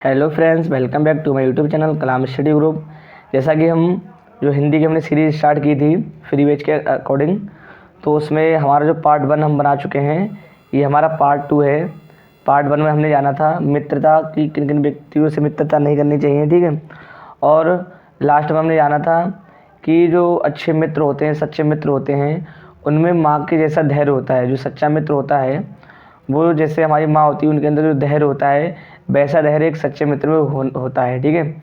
Hello friends, welcome back to my YouTube channel Kalam study group. जैसा कि हम जो हिंदी की हमने सीरीज़ स्टार्ट की थी फ्री बैच के अकॉर्डिंग, तो उसमें हमारा जो पार्ट 1 हम बना चुके हैं, ये हमारा पार्ट 2 है। पार्ट 1 में हमने जाना था मित्रता की किन किन व्यक्तियों से मित्रता नहीं करनी चाहिए, ठीक है। और लास्ट में हमने जाना था कि जो अच्छे मित्र होते हैं, सच्चे मित्र होते हैं, उनमें माँ के जैसा धैर्य होता है। जो सच्चा मित्र होता है वो जैसे हमारी माँ होती है, उनके अंदर जो धैर्य होता है वैसा धैर्य एक सच्चे मित्र में होता है, ठीक है।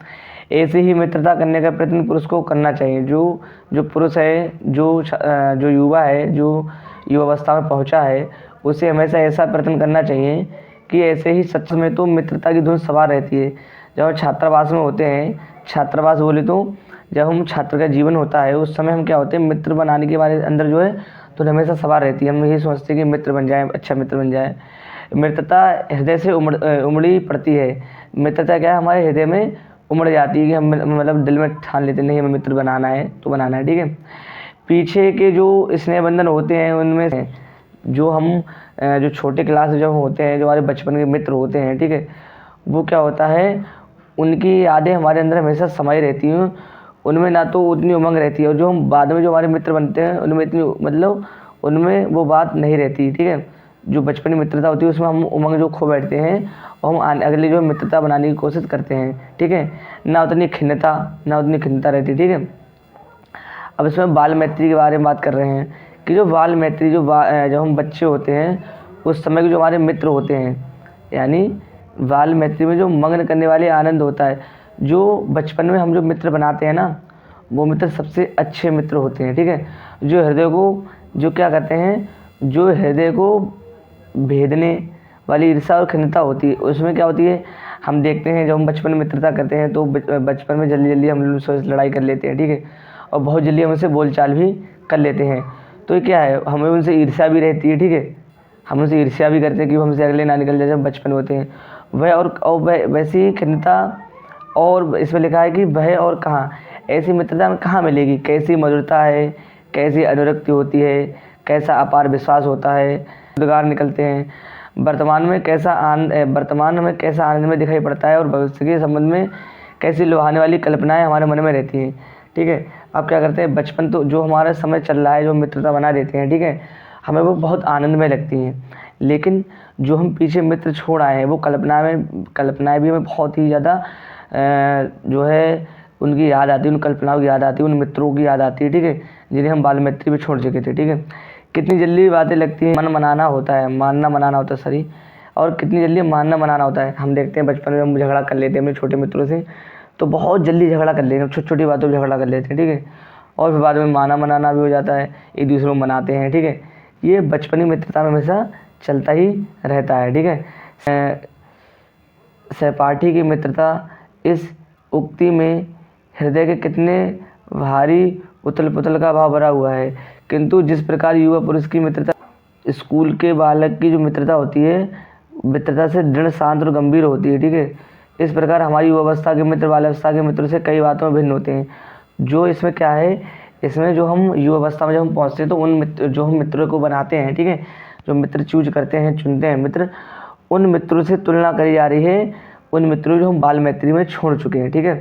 ऐसे ही मित्रता करने का प्रयत्न पुरुष को करना चाहिए। जो पुरुष है, जो युवा है, जो युवावस्था में पहुंचा है, उसे हमेशा ऐसा प्रयत्न करना चाहिए कि ऐसे ही सच में तो मित्रता की धुन सवार रहती है। जब हम छात्रावास में होते हैं, छात्रावास बोले तो जब हम छात्र का जीवन होता है, उस समय हम क्या होते हैं, मित्र बनाने के हमारे अंदर जो है तो हमेशा सवार रहती है। हम यही सोचते हैं कि मित्र बन जाए, अच्छा मित्र बन जाए। मित्रता हृदय से उमड़ी पड़ती है। मित्रता क्या है, हमारे हृदय में उमड़ जाती है कि हम मतलब दिल में ठान लेते नहीं, हमें मित्र बनाना है तो बनाना है, ठीक है। पीछे के जो स्नेह बंधन होते हैं उनमें से जो हम जो छोटे क्लास में जब होते हैं, जो हमारे बचपन के मित्र होते हैं, ठीक है, वो क्या होता है, उनकी यादें हमारे अंदर हमेशा समाई रहती हैं। उनमें ना तो उतनी उमंग रहती है, और जो हम बाद में जो हमारे मित्र बनते हैं उनमें इतनी मतलब उनमें वो बात नहीं रहती, ठीक है। जो बचपन की मित्रता होती है उसमें हम उमंग जो खो बैठते हैं और हम अगली जो मित्रता बनाने की कोशिश करते हैं, ठीक है। ना उतनी खिन्नता रहती, ठीक है। अब इसमें बाल मैत्री के बारे में बात कर रहे हैं कि जो बाल मैत्री जब हम बच्चे होते हैं उस समय के जो हमारे मित्र होते हैं, यानी बाल मैत्री में जो मग्न करने वाले आनंद होता है, जो बचपन में हम जो मित्र बनाते हैं ना, वो मित्र सबसे अच्छे मित्र होते हैं, ठीक है। जो हृदय को जो क्या करते हैं, जो हृदय को भेदने वाली ईर्ष्या और खिन्नता होती है, उसमें क्या होती है, हम देखते हैं जब हम बचपन में मित्रता करते हैं तो बचपन में जल्दी जल्दी हम लोग से लड़ाई कर लेते हैं, ठीक है, और बहुत जल्दी हम उनसे बोलचाल भी कर लेते हैं। तो ये क्या है, हमें उनसे ईर्ष्या भी रहती है, ठीक है। हम उनसे ईर्ष्या भी करते हैं कि हमसे अगले ना निकल जाए जब बचपन होते हैं वह, और वह वैसी ही खिन्नता। और इसमें लिखा है कि वह और कहाँ, ऐसी मित्रता में कहाँ मिलेगी, कैसी मधुरता है, कैसी अनुरक्ति होती है, कैसा अपार विश्वास होता है, रोजगार निकलते हैं। वर्तमान में कैसा आनंद में दिखाई पड़ता है, और भविष्य के संबंध में कैसी लुभाने वाली कल्पनाएं हमारे मन में रहती हैं, ठीक है। अब क्या करते हैं, बचपन तो जो हमारा समय चल रहा है, जो मित्रता बना देते हैं, ठीक है, हमें वो बहुत आनंद में लगती हैं। लेकिन जो हम पीछे मित्र छोड़ आए हैं वो कल्पनाएं भी हमें बहुत ही ज़्यादा जो है उनकी याद आती है, उन कल्पनाओं की याद आती है, उन मित्रों की याद आती है, ठीक है, जिन्हें हम बाल मैत्री में छोड़ चुके थे, ठीक है। कितनी जल्दी बातें लगती हैं, मानना मनाना होता है सॉरी, और कितनी जल्दी मानना मनाना होता है। हम देखते हैं बचपन में हम झगड़ा कर लेते हैं अपने छोटे मित्रों से, तो बहुत जल्दी झगड़ा कर लेते हैं, छोटी छोटी बातों पर झगड़ा कर लेते हैं, ठीक है, और फिर बाद में माना मनाना भी हो जाता है, एक दूसरे को मनाते हैं, ठीक है। ये बचपनी मित्रता में हमेशा चलता ही रहता है, ठीक है। सहपाठी की मित्रता, इस उक्ति में हृदय के कितने भारी उथल पुथल का भाव भरा हुआ है। किंतु जिस प्रकार युवा पुरुष की मित्रता स्कूल के बालक की जो मित्रता होती है, मित्रता से दृढ़, शांत और गंभीर होती है, ठीक है, इस प्रकार हमारी युवावस्था के मित्र बाल्यावस्था के मित्रों से कई बातों में भिन्न होते हैं। जो इसमें क्या है, इसमें जो हम युवावस्था में जब हम पहुँचते हैं तो उन मित्र जो हम मित्रों को बनाते हैं, ठीक है, जो मित्र चूज करते हैं, चुनते हैं मित्र, उन मित्रों से तुलना करी जा रही है उन मित्रों जो हम बाल मैत्री में छोड़ चुके हैं, ठीक है।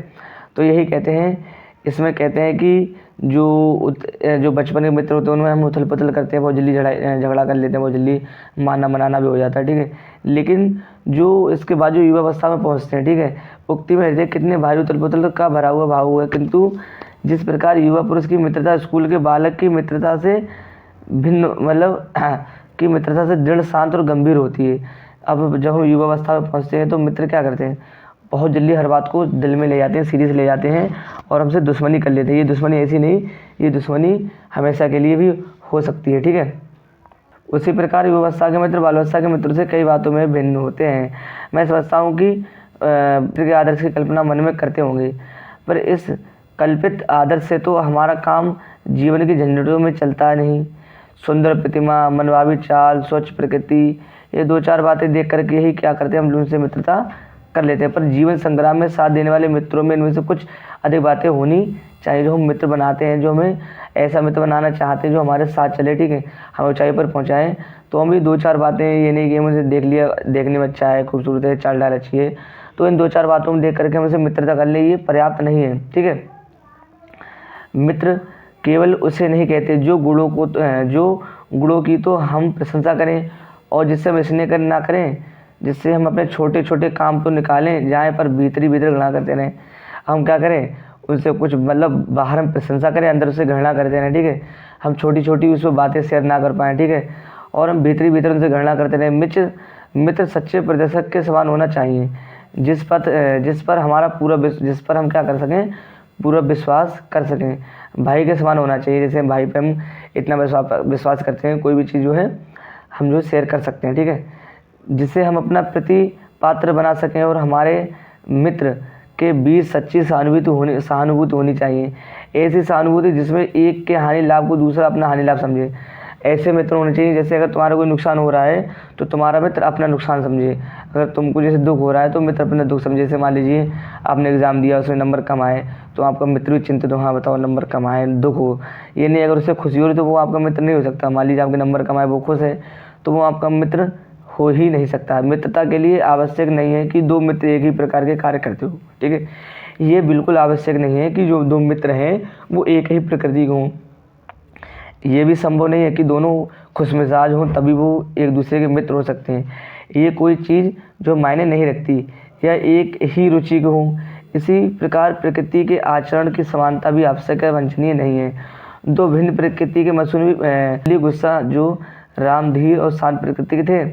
तो यही कहते हैं, इसमें कहते हैं कि जो बचपन के मित्र होते हैं उनमें हम उथल पुथल करते हैं, बहुत जल्दी झगड़ा कर लेते हैं, बहुत जल्दी मानना मनाना भी हो जाता है, ठीक है। लेकिन जो इसके बाद जो युवावस्था में पहुँचते हैं, ठीक है, उक्ति में हृदय कितने भारी उथल पुथल का भरा हुआ भाव हुआ है। किंतु जिस प्रकार युवा पुरुष की मित्रता स्कूल के बालक की मित्रता से भिन्न, मतलब की मित्रता से दृढ़, शांत और गंभीर होती है। अब जब हम युवावस्था में पहुँचते हैं तो मित्र क्या करते हैं, बहुत जल्दी हर बात को दिल में ले जाते हैं, सीरियस ले जाते हैं और हमसे दुश्मनी कर लेते हैं। ये दुश्मनी ऐसी नहीं, ये दुश्मनी हमेशा के लिए भी हो सकती है, ठीक है। उसी प्रकार युवावस्था के मित्र बाल्यावस्था के मित्रों से कई बातों में भिन्न होते हैं। मैं समझता हूँ कि मित्र के आदर्श की कल्पना मन में करते होंगे, पर इस कल्पित आदर्श से तो हमारा काम जीवन की झंझटों में चलता नहीं। सुंदर प्रतिमा, मनभावी चाल, स्वच्छ प्रकृति, ये दो चार बातें देख करके ही क्या करते हैं, हम लोगों से मित्रता कर लेते हैं। पर जीवन संग्राम में साथ देने वाले मित्रों में इनमें से कुछ अधिक बातें होनी चाहिए। जो हम मित्र बनाते हैं, जो हमें ऐसा मित्र बनाना चाहते हैं जो हमारे साथ चले, ठीक है, हमें ऊंचाई पर पहुंचाएं, तो हम भी दो चार बातें, ये नहीं कि मुझे देख लिया, देखने में अच्छा है, खूबसूरत है, चाल डाल अच्छी है, तो इन 2-4 बातों में देख करके हम उसे मित्रता कर ले, ये पर्याप्त नहीं है। ठीक है, मित्र केवल उसे नहीं कहते जो गुणों की तो हम प्रशंसा करें और जिससे हम स्नेह कर ना करें, जिससे हम अपने छोटे छोटे काम तो निकालें जहाँ पर भीतर घृणा करते रहें। हम क्या करें, उनसे कुछ मतलब बाहर हम प्रशंसा करें, अंदर से घृणा करते रहें। ठीक है, हम छोटी छोटी उसमें बातें शेयर ना कर पाएँ। ठीक है, और हम भीतर उनसे घृणा करते रहें। मित्र सच्चे प्रदर्शक के समान होना चाहिए, जिस पर हम क्या कर सकें, पूरा विश्वास कर सकें। भाई के समान होना चाहिए, जैसे भाई पे हम इतना विश्वास करते हैं, कोई भी चीज़ जो है हम जो शेयर कर सकते हैं। ठीक है, जिसे हम अपना प्रति पात्र बना सकें और हमारे मित्र के बीच सच्ची सहानुभूति होनी चाहिए। ऐसी सहानुभूति जिसमें एक के हानि लाभ को दूसरा अपना हानि लाभ समझे। ऐसे मित्र होने चाहिए, जैसे अगर तुम्हारा कोई नुकसान हो रहा है तो तुम्हारा मित्र अपना नुकसान समझे, अगर तुमको जैसे दुख हो रहा है तो मित्र अपना दुख समझे। जैसे मान लीजिए आपने एग्ज़ाम दिया, उसमें नंबर कम आए तो आपका मित्र भी चिंतित हो, हाँ बताओ नंबर कम आए, दुख हो। ये नहीं अगर उसे खुशी हो रही तो वो आपका मित्र नहीं हो सकता। मान लीजिए आपके नंबर कम आए, वो खुश है तो वो आपका मित्र हो ही नहीं सकता। मित्रता के लिए आवश्यक नहीं है कि 2 मित्र एक ही प्रकार के कार्य करते हो। ठीक है, ये बिल्कुल आवश्यक नहीं है कि जो 2 मित्र हैं वो एक ही प्रकृति के हों। ये भी संभव नहीं है कि दोनों खुशमिजाज हों तभी वो एक दूसरे के मित्र हो सकते हैं। ये कोई चीज़ जो मायने नहीं रखती, या एक ही रुचि के हों। इसी प्रकार प्रकृति के आचरण की समानता भी आवश्यक है, वांछनीय नहीं है। 2 भिन्न प्रकृति के मसूनी गुस्सा जो राम धीर और शांत प्रकृति के थे,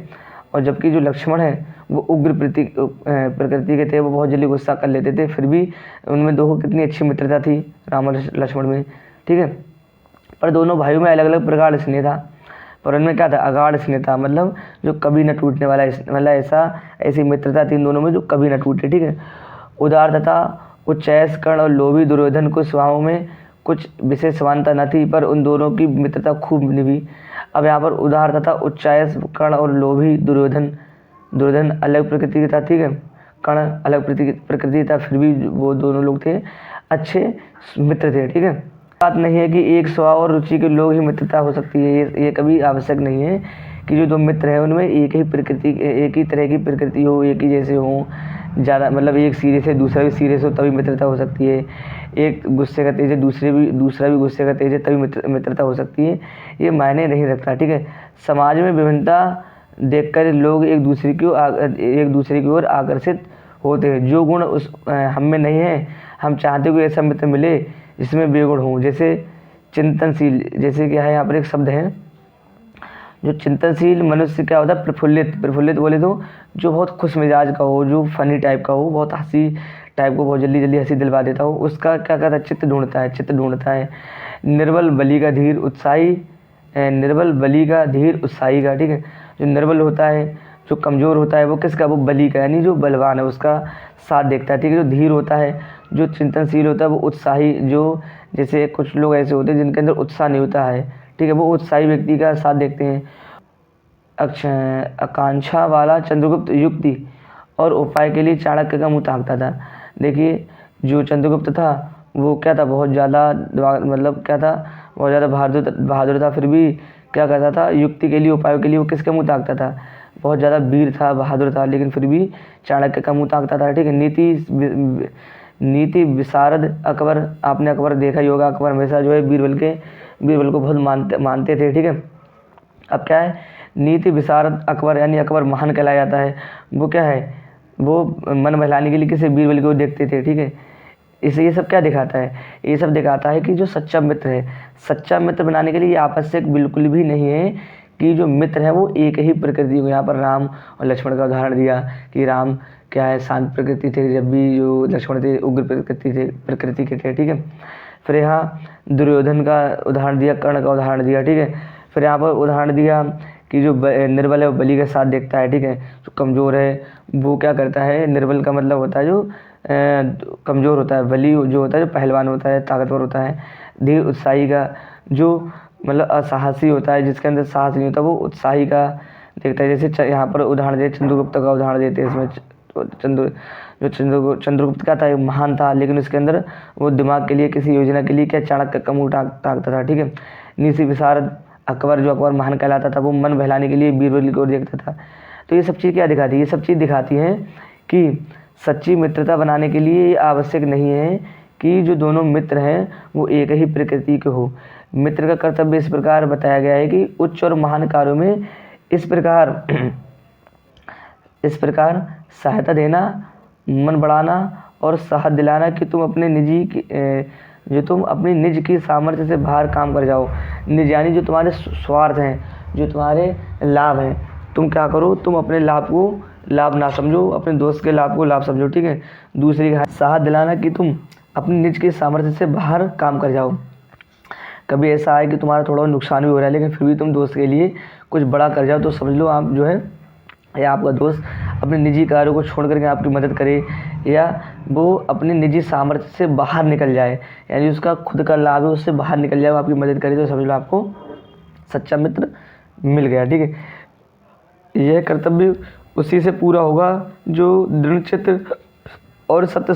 और जबकि जो लक्ष्मण है वो उग्र प्रकृति के थे, वो बहुत जल्दी गुस्सा कर लेते थे। फिर भी उनमें दोनों कितनी अच्छी मित्रता थी, राम और लक्ष्मण में। ठीक है, पर दोनों भाइयों में अलग अलग प्रकार स्नेह था, पर उनमें क्या था, अगाढ़ स्नेह था, मतलब जो कभी न टूटने वाला, मतलब ऐसी मित्रता थी इन दोनों में जो कभी न टूटे। ठीक है, उदार तथा उच्चैस कर्ण और लोभी दुर्योधन को स्वभाव में कुछ विशेष समानता न थी, पर उन दोनों की मित्रता खूब निभी। अब यहाँ पर उदार तथा उच्चैस कर्ण और लोभी दुर्योधन अलग प्रकृति की था। ठीक है, कर्ण अलग प्रकृति था, फिर भी वो दोनों लोग थे अच्छे मित्र थे। ठीक है, बात नहीं है कि एक स्वभाव और रुचि के लोग ही मित्रता हो सकती है। ये कभी आवश्यक नहीं है कि जो 2 मित्र हैं उनमें एक ही तरह की प्रकृति हो, एक ही जैसे हो, ज़्यादा मतलब एक सीरियस है दूसरा भी सीरियस हो तभी मित्रता हो सकती है। एक गुस्से का तेज है दूसरा भी गुस्से का तेज है तभी मित्रता हो सकती है। ये मायने नहीं रखता। ठीक है, समाज में विभिन्नता देखकर लोग एक दूसरे की ओर आकर्षित होते हैं। जो गुण हम में नहीं है, हम चाहते हो कि ऐसा मित्र मिले जिसमें बेगुण हो। जैसे चिंतनशील, जैसे क्या है यहाँ पर एक शब्द है, जो चिंतनशील मनुष्य क्या होता है, प्रफुल्लित बोले तो जो बहुत खुश मिजाज का हो, जो फनी टाइप का हो, बहुत हंसी टाइप को बहुत जल्दी हंसी दिलवा देता हो, उसका क्या कहता है, चित्त ढूंढता है। निर्बल बली का धीर उत्साही का। ठीक है, जो निर्बल होता है, जो कमज़ोर होता है, वो किसका, वो बली का, यानी जो बलवान है उसका साथ देखता है। ठीक है, जो धीर होता है, जो चिंतनशील होता है, वो उत्साही, जो जैसे कुछ लोग ऐसे होते हैं जिनके अंदर उत्साह नहीं होता है। ठीक है, वो उत्साही व्यक्ति का साथ देखते हैं। आकांक्षा वाला चंद्रगुप्त युक्ति और उपाय के लिए चाणक्य का मुँह ताकता था। देखिए, जो चंद्रगुप्त था वो क्या था, बहुत ज़्यादा मतलब क्या था, बहुत ज़्यादा बहादुर था, फिर भी क्या करता था, युक्ति के लिए उपायों के लिए वो किसका मुँह ताकता था, बहुत ज़्यादा वीर था, बहादुर था, लेकिन फिर भी चाणक्य का मुँह ताकता था। ठीक है, नीति विशारद अकबर, आपने अकबर देखा ही होगा, अकबर हमेशा जो है बीरबल को बहुत मानते थे। ठीक है, अब क्या है, नीति विशारद अकबर, यानी अकबर महान कहलाया जाता है। वो क्या है, वो मन बहलाने के लिए किसी बीरबल को देखते थे। ठीक है, इसे ये सब क्या दिखाता है, ये सब दिखाता है कि जो सच्चा मित्र है, सच्चा मित्र बनाने के लिए ये आवश्यक बिल्कुल भी नहीं है कि जो मित्र है वो एक ही प्रकृति को, यहाँ पर राम और लक्ष्मण का उदाहरण दिया कि राम क्या है, शांत प्रकृति थे, जब भी जो लक्ष्मण थे उग्र प्रकृति के थे। ठीक है, फिर यहाँ दुर्योधन का उदाहरण दिया, कर्ण का उदाहरण दिया। ठीक है, फिर यहाँ पर उदाहरण दिया कि जो निर्बल है वो बलि का साथ देखता है। ठीक है, जो कमज़ोर है वो क्या करता है, निर्बल का मतलब होता है जो कमज़ोर होता है, बलि जो होता है जो पहलवान होता है, ताकतवर होता है। धीर उत्साही का, जो मतलब असाहसी होता है, जिसके अंदर साहस नहीं होता, वो उत्साही का देखता है। जैसे यहाँ पर उदाहरण दे, चंद्रगुप्त का उदाहरण देते हैं इसमें। चंद्रगुप्त का था, महान था, लेकिन उसके अंदर वो दिमाग के लिए, किसी योजना के लिए क्या चाणक्य का मुँह ताकता था। ठीक है, नीति विशारद अकबर, जो अकबर महान कहलाता था, वो मन बहलाने के लिए बीरबल की ओर देखता था। तो ये सब चीज़ क्या दिखाती है, ये सब चीज़ दिखाती है कि सच्ची मित्रता बनाने के लिए ये आवश्यक नहीं है कि जो दोनों मित्र हैं वो एक ही प्रकृति के हो। मित्र का कर्तव्य इस प्रकार बताया गया है कि उच्च और महान कार्यों में इस प्रकार सहायता देना, मन बढ़ाना और साहस दिलाना कि तुम अपने निज की सामर्थ्य से बाहर काम कर जाओ। निज यानी जो तुम्हारे स्वार्थ हैं, जो तुम्हारे लाभ हैं, तुम क्या करो, तुम अपने लाभ को लाभ ना समझो, अपने दोस्त के लाभ को लाभ समझो, ठीक है। दूसरी का साहस दिलाना कि तुम अपनी निज की सामर्थ्य से बाहर काम कर जाओ। कभी ऐसा है कि तुम्हारा थोड़ा नुकसान भी हो रहा है लेकिन फिर भी तुम दोस्त के लिए कुछ बड़ा कर जाओ, तो समझ लो आप जो है या आपका दोस्त अपने निजी कार्यों को छोड़ करके आपकी मदद करे, या वो अपनी निजी सामर्थ्य से बाहर निकल जाए, यानी उसका खुद का लाभ है उससे बाहर निकल जाए, वो आपकी मदद करे, तो समझ लो आपको सच्चा मित्र मिल गया, ठीक है। यह कर्तव्य उसी से पूरा होगा जो दृढ़चित्त और सत्य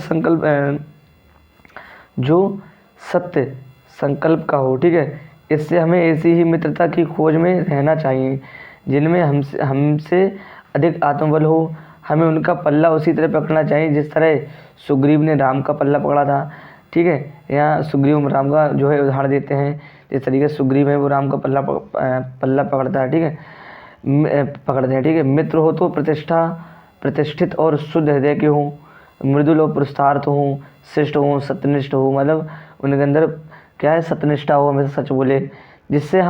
संकल्प का हो, ठीक है। इससे हमें ऐसी ही मित्रता की खोज में रहना चाहिए जिनमें हमसे अधिक आत्मबल हो। हमें उनका पल्ला उसी तरह पकड़ना चाहिए जिस तरह सुग्रीव ने राम का पल्ला पकड़ा था, ठीक है। यहाँ सुग्रीव राम का जो है उदाहरण देते हैं, जिस तरीके से सुग्रीव है वो राम का पल्ला पकड़ता है, ठीक है, पकड़ते हैं, ठीक है। मित्र हो तो प्रतिष्ठित और शुद्ध हृदय के हों, मृदुल और पुरुषार्थ हों, शिष्ट हों, सत्यनिष्ठ हो, मतलब उनके अंदर क्या है, सत्यनिष्ठा हो, हमेशा सच बोले, जिससे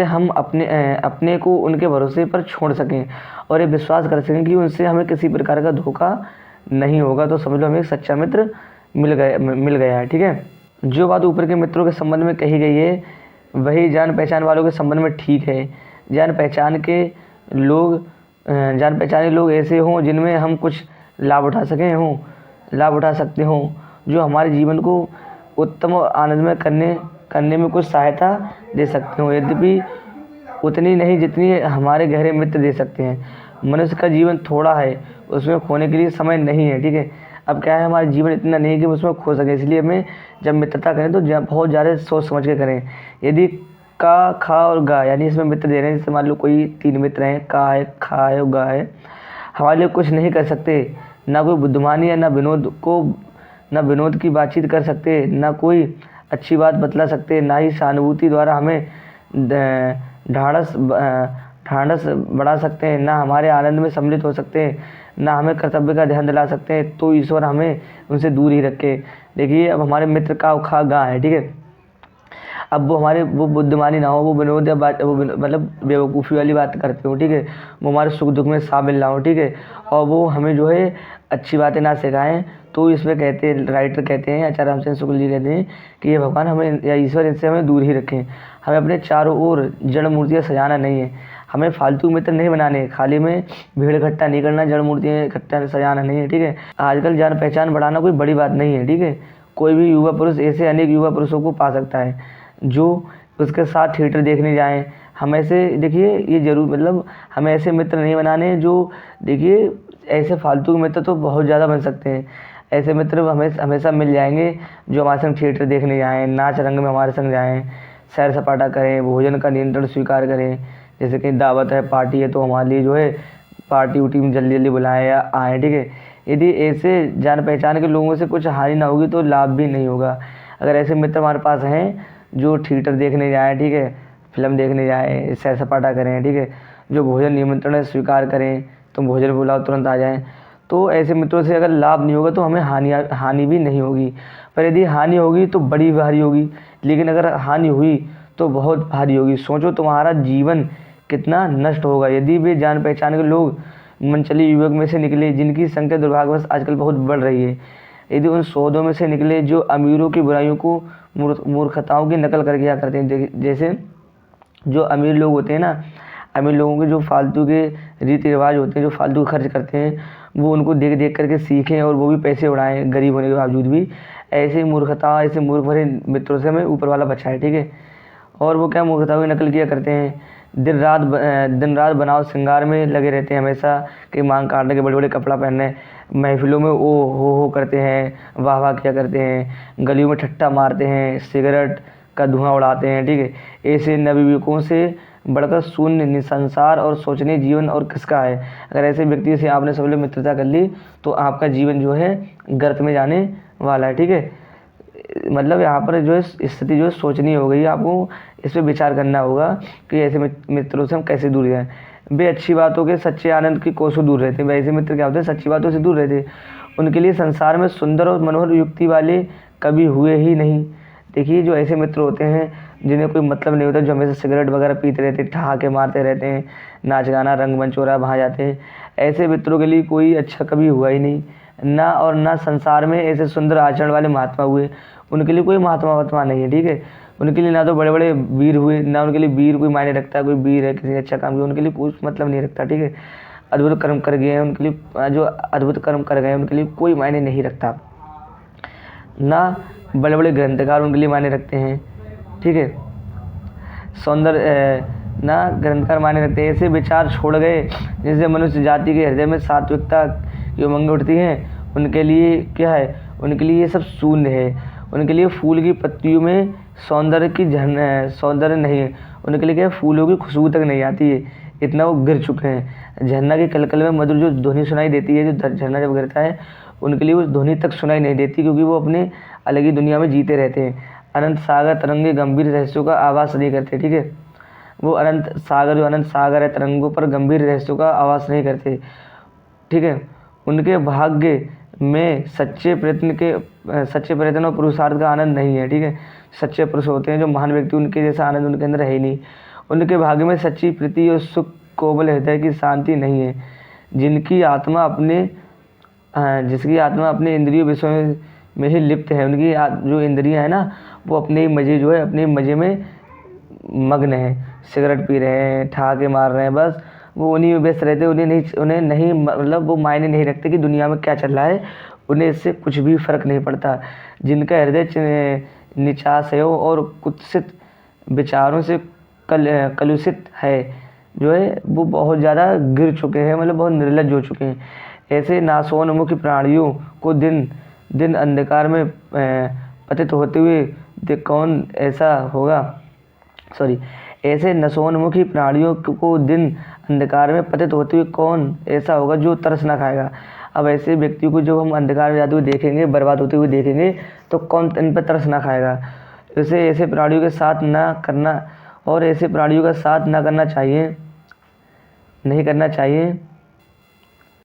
हम अपने को उनके भरोसे पर छोड़ सकें और ये विश्वास कर सकें कि उनसे हमें किसी प्रकार का धोखा नहीं होगा। तो समझ लो हमें एक सच्चा मित्र मिल गया है, ठीक है। जो बात ऊपर के मित्रों के संबंध में कही गई है वही जान पहचान वालों के संबंध में ठीक है। जान पहचाने लोग ऐसे हों जिनमें हम कुछ लाभ उठा सकते हों, जो हमारे जीवन को उत्तम और आनंदमय करने में कुछ सहायता दे सकते हो, यद्यपि उतनी नहीं जितनी हमारे गहरे मित्र दे सकते हैं। मनुष्य का जीवन थोड़ा है, उसमें खोने के लिए समय नहीं है, ठीक है। अब क्या है, हमारा जीवन इतना नहीं है कि उसमें खो सके, इसलिए हमें जब मित्रता करें तो बहुत ज़्यादा सोच समझ के करें। यदि का, खा और गा, यानी इसमें मित्र दे रहे हैं, जैसे मान लो कोई 3 मित्र हैं, का है, खा है और गा है, हमारे लिए कुछ नहीं कर सकते, ना कोई बुद्धिमानी है, ना विनोद की बातचीत कर सकते, ना कोई अच्छी बात बतला सकते, ना ही सहानुभूति द्वारा हमें ढाढ़स बढ़ा सकते हैं, ना हमारे आनंद में सम्मिलित हो सकते हैं, ना हमें कर्तव्य का ध्यान दिला सकते हैं, तो ईश्वर हमें उनसे दूर ही रखे। देखिए अब हमारे मित्र का खा गा है, ठीक है। अब वो बुद्धिमानी ना हो, वो विनोद या मतलब बेवकूफ़ी वाली बात करते हो, ठीक है, वो हमारे सुख दुख में शामिल ना हो, ठीक है, और वो हमें जो है अच्छी बातें ना सिखाएं, तो इसमें राइटर कहते हैं, आचार्य रामचंद्र शुक्ल जी कहते हैं कि ये भगवान हमें या ईश्वर इनसे हमें दूर ही रखें। हमें अपने चारों ओर जड़ मूर्तियाँ सजाना नहीं है, हमें फालतू मित्र नहीं बनाने, खाली में भीड़ इकट्ठा नहीं करना, जड़ मूर्तियाँ इकट्ठा सजाना नहीं है, ठीक है। आजकल जान पहचान बढ़ाना कोई बड़ी बात नहीं है, ठीक है। कोई भी युवा पुरुष ऐसे अनेक युवा पुरुषों को पा सकता है जो उसके साथ थिएटर देखने जाएं। हम ऐसे देखिए ये ज़रूर, मतलब हमें ऐसे मित्र नहीं बनाने जो, देखिए ऐसे फालतू के मित्र तो बहुत ज़्यादा बन सकते हैं। ऐसे मित्र हमेशा मिल जाएंगे जो हमारे संग थिएटर देखने जाएं, नाच रंग में हमारे संग जाएं, सैर सपाटा करें, भोजन का नियंत्रण स्वीकार करें, जैसे कि दावत है, पार्टी है, तो हमारे लिए जो है पार्टी उटी में जल्दी बुलाएं या आएँ, ठीक है। यदि ऐसे जान पहचान के लोगों से कुछ हानि ना होगी तो लाभ भी नहीं होगा। अगर ऐसे मित्र हमारे पास हैं जो थिएटर देखने जाएँ, ठीक है, फिल्म देखने जाएँ, सैर सपाटा करें, ठीक है, जो भोजन निमंत्रण स्वीकार करें, तो भोजन बुलाओ तुरंत आ जाएँ, तो ऐसे मित्रों से अगर लाभ नहीं होगा तो हमें हानि भी नहीं होगी। पर यदि हानि होगी तो बड़ी भारी होगी, लेकिन अगर हानि हुई तो बहुत भारी होगी। सोचो तुम्हारा जीवन कितना नष्ट होगा यदि वे जान पहचान के लोग मनचली युवक में से निकले, जिनकी संख्या दुर्भाग्यवश आजकल बहुत बढ़ रही है। यदि उन सौदों में से निकले जो अमीरों की बुराइयों को, मूर्खताओं की नकल कर किया करते हैं, जैसे जो अमीर लोग होते हैं ना, अमीर लोगों के जो फालतू के रीति रिवाज होते हैं, जो फालतू खर्च करते हैं, वो उनको देख देख करके सीखें और वो भी पैसे उड़ाएं गरीब होने के बावजूद भी। ऐसे मूर्खता, ऐसे मूर्ख भरे मित्रों से हमें ऊपर वाला बचाए, ठीक है। और वो क्या मूर्खता की नकल किया करते हैं, दिन रात बनाओ श्रृंगार में लगे रहते हैं, हमेशा कि मांग काटने के बड़े बड़े कपड़ा पहनने, महफिलों में ओ हो करते हैं, वाह वाह किया करते हैं, गलियों में ठट्टा मारते हैं, सिगरेट का धुआं उड़ाते हैं, ठीक है। ऐसे नवयुवकों से बढ़कर शून्य निसंसार और सोचनीय जीवन और किसका है। अगर ऐसे व्यक्ति से आपने सब लोग मित्रता कर ली तो आपका जीवन जो है गर्त में जाने वाला है। ठीक है, मतलब यहाँ पर जो है स्थिति जो है सोचनी हो गई, आपको इस पर विचार करना होगा कि ऐसे मित्रों से हम कैसे दूर जाएं। वे अच्छी बातों के सच्चे आनंद की कोसों दूर रहते हैं। वैसे मित्र क्या होते हैं, सच्ची बातों से दूर रहते हैं। उनके लिए संसार में सुंदर और मनोहर युक्ति वाले कभी हुए ही नहीं। देखिए, जो ऐसे मित्र होते हैं जिन्हें कोई मतलब नहीं होता, जो हमेशा सिगरेट वगैरह पीते रहते हैं, ठहाके मारते रहते हैं, नाच गाना रंगमंच हो रहा वहाँ जाते हैं, ऐसे मित्रों के लिए कोई अच्छा कभी हुआ ही नहीं। ना संसार में ऐसे सुंदर आचरण वाले महात्मा हुए, उनके लिए कोई महात्मा नहीं है। ठीक है, उनके लिए ना तो बड़े बड़े वीर हुए, ना उनके लिए वीर कोई मायने रखता है, कोई वीर है किसी अच्छा काम किया उनके लिए कुछ मतलब नहीं रखता। ठीक है, अद्भुत कर्म कर गए हैं उनके लिए, जो अद्भुत कर्म कर गए हैं उनके लिए कोई मायने नहीं रखता। ना बड़े बड़े ग्रंथकार उनके लिए मायने रखते हैं। ठीक है, सौंदर्य ना ग्रंथकार मायने रखते हैं। ऐसे विचार छोड़ गए जिससे मनुष्य जाति के हृदय में सात्विकता की उमंग उठती है, उनके लिए क्या है, उनके लिए ये सब शून्य है। उनके लिए फूल की पत्तियों में सौंदर्य नहीं है, उनके लिए क्या है, फूलों की खुशबू तक नहीं आती है, इतना वो गिर चुके हैं। झरना के कलकल में मधुर जो ध्वनि सुनाई देती है, जो झरना जब गिरता है उनके लिए वो ध्वनि तक सुनाई नहीं देती, क्योंकि वो अपने अलग ही दुनिया में जीते रहते हैं। अनंत सागर तरंगे गंभीर रहस्यों का आवाज़ नहीं करते। ठीक है, वो अनंत सागर है, तरंगों पर गंभीर रहस्यों का आवाज़ नहीं करते। ठीक है, उनके भाग्य में सच्चे प्रयत्न और पुरुषार्थ का आनंद नहीं है। ठीक है, सच्चे पुरुष होते हैं जो महान व्यक्ति, उनके जैसा आनंद उनके अंदर है ही नहीं। उनके भाग्य में सच्ची प्रीति और सुख, कोमल हृदय की शांति नहीं है। जिसकी आत्मा अपने इंद्रियों विषयों में ही लिप्त है, उनकी जो इंद्रियां है ना वो अपने मजे में मग्न है, सिगरेट पी रहे हैं, ठहाके मार रहे हैं, बस वो उन्हीं में व्यस्त रहते हैं। उन्हें नहीं मतलब वो मायने नहीं रखते कि दुनिया में क्या चल रहा है, उन्हें इससे कुछ भी फर्क नहीं पड़ता। जिनका हृदय निचास है और कुत्सित विचारों से कलुषित है, जो है वो बहुत ज़्यादा गिर चुके हैं, मतलब बहुत निर्लज्ज हो चुके हैं। ऐसे नाशोन्मुखी प्राणियों को दिन दिन अंधकार में पतित होते हुए कौन ऐसा होगा, ऐसे नशोन्मुखी प्राणियों को दिन अंधकार में पतित होते हुए कौन ऐसा होगा जो तरस ना खाएगा। अब ऐसे व्यक्तियों को जब हम अंधकार में जाते हुए देखेंगे, बर्बाद होते हुए देखेंगे, तो कौन इन पर तरस ना खाएगा। ऐसे प्राणियों के साथ ना करना, और ऐसे प्राणियों का साथ ना करना चाहिए, नहीं करना चाहिए।